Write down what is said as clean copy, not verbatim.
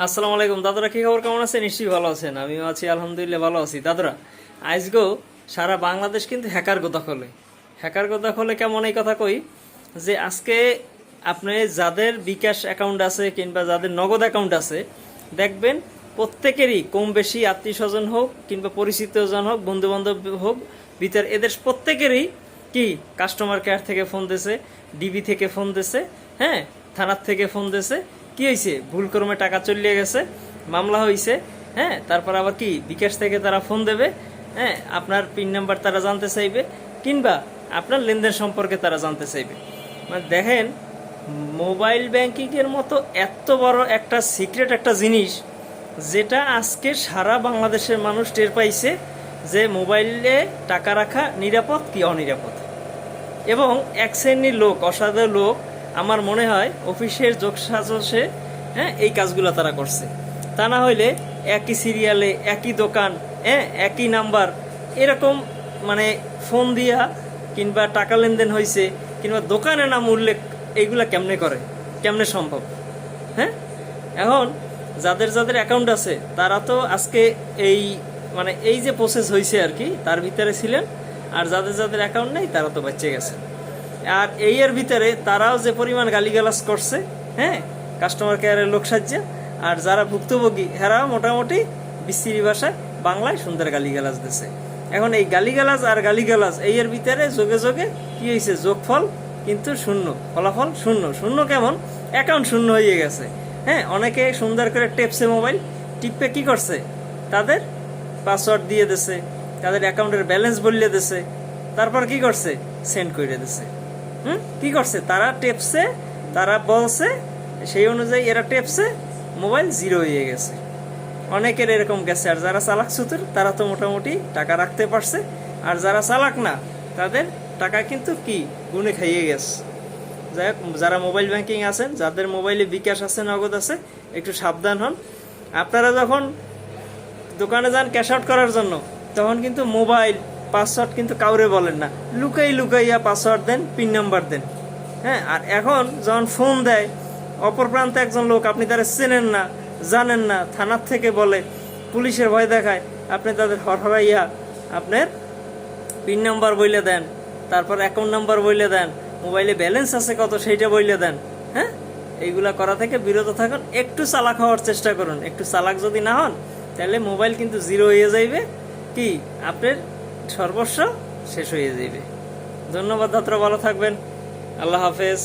আসসালামু আলাইকুম দাদুরা, কি খবর? কেমন আছেন? নিশ্চয়ই ভালো আছেন। আমিও আছি, আলহামদুলিল্লাহ ভালো আছি। দাদুরা, আজকেও সারা বাংলাদেশ কিন্তু হ্যাকার কথা খোলে কেমন এই কথা কই যে আজকে আপনি যাদের বিকাশ অ্যাকাউন্ট আছে কিংবা যাদের নগদ অ্যাকাউন্ট আছে, দেখবেন প্রত্যেকেরই কম বেশি আত্মীয় স্বজন হোক কিংবা পরিচিতজন হোক, বন্ধু বান্ধব হোক, ভিতর এদের প্রত্যেকেরই কি কাস্টমার কেয়ার থেকে ফোন দিছে, ডিবি থেকে ফোন দিছে, হ্যাঁ, থানার থেকে ফোন দিছে। কি হয়েছে? ভুলক্রমে টাকা চলিয়ে গেছে, মামলা হয়েছে, হ্যাঁ, তারপর আবার কি বিকাশ থেকে তারা ফোন দেবে, হ্যাঁ, আপনার পিন নাম্বার তারা জানতে চাইবে কিংবা আপনার লেনদেন সম্পর্কে তারা জানতে চাইবে। মানে দেখেন, মোবাইল ব্যাংকিংয়ের মতো এত বড় একটা সিক্রেট একটা জিনিস, যেটা আজকে সারা বাংলাদেশের মানুষ টের পাইছে যে মোবাইলে টাকা রাখা নিরাপদ কি অনিরাপদ। এবং এক শ্রেণীর লোক, অসাধু লোক, আমার মনে হয় অফিসের যোগসাজশে, হ্যাঁ, এই কাজগুলো তারা করছে। তা না হইলে একই সিরিয়ালে একই দোকান, হ্যাঁ, একই নাম্বার, এরকম মানে ফোন দিয়া কিংবা টাকা লেনদেন হয়েছে কিংবা দোকানের নাম উল্লেখ, এইগুলা কেমনে করে, কেমনে সম্ভব? হ্যাঁ, এখন যাদের যাদের অ্যাকাউন্ট আছে তারা তো আজকে এই মানে এই যে প্রসেস হয়েছে আর কি, তার ভিতরে ছিলেন। আর যাদের যাদের অ্যাকাউন্ট নেই তারা তো বাঁচে গেছে। আর এই এর ভিতরে তারাও যে পরিমাণ গালিগালাজ করছে, হ্যাঁ, কাস্টমার কেয়ারের লোক সাজ্জা, আর যারা ভুক্তভোগী হেরাও মোটামুটি বিশ্রী ভাষায় বাংলায় সুন্দর গালিগালাজ দিছে। এখন এই গালিগালাজ আর গালিগালাজ এই এর ভিতরে যোগে যোগে কি হয়েছে? যোগফল কিন্তু শূন্য, ফলাফল শূন্য। শূন্য কেমন? অ্যাকাউন্ট শূন্য হয়ে গেছে। হ্যাঁ, অনেকে সুন্দর করে টেপছে মোবাইল, টিপে কি করছে? তাদের পাসওয়ার্ড দিয়ে দিছে, তাদের অ্যাকাউন্টের ব্যালেন্স বললে দিছে, তারপর কি করছে? সেন্ড করে দিছে। কি করছে? তারা টেপছে, তারা বলছে, সেই অনুযায়ী এরা টেপছে, মোবাইল জিরো হয়ে গেছে। অনেকের এরকম গেছে। আর যারা চালাক চতুর তারা তো মোটামুটি টাকা রাখতে পারছে, আর যারা চালাক না তাদের টাকা কিন্তু কি গুনে খাইয়ে গেছে। যাই হোক, যারা মোবাইল ব্যাংকিং আছেন, যাদের মোবাইলে বিকাশ আছে, নগদ আছে, একটু সাবধান হন। আপনারা যখন দোকানে যান ক্যাশ আউট করার জন্য, তখন কিন্তু মোবাইল পাসওয়ার্ড কিন্তু কাউরে বলেন না, লুকাইয়া পাসওয়ার্ড দেন, পিন নাম্বার দেন। হ্যাঁ, আর এখন যখন ফোন দেয় অপর প্রান্তে একজন লোক, আপনি তারা চেনেন না, জানেন না, থানার থেকে বলে, পুলিশের ভয় দেখায়, আপনি তাদের হরহরাইয়া আপনার পিন নাম্বার বইলে দেন, তারপর অ্যাকাউন্ট নাম্বার বইলে দেন, মোবাইলে ব্যালেন্স আছে কত সেইটা বইলে দেন। হ্যাঁ, এইগুলা করা থেকে বিরত থাকুন, একটু চালাক হওয়ার চেষ্টা করুন। একটু চালাক যদি না হন তাহলে মোবাইল কিন্তু জিরো হয়ে যাইবে, কি আপনার সর্বস্ব শেষ হয়ে যাইবে। ধন্যবাদ দাত্রা, ভালো থাকবেন। আল্লাহ হাফেজ।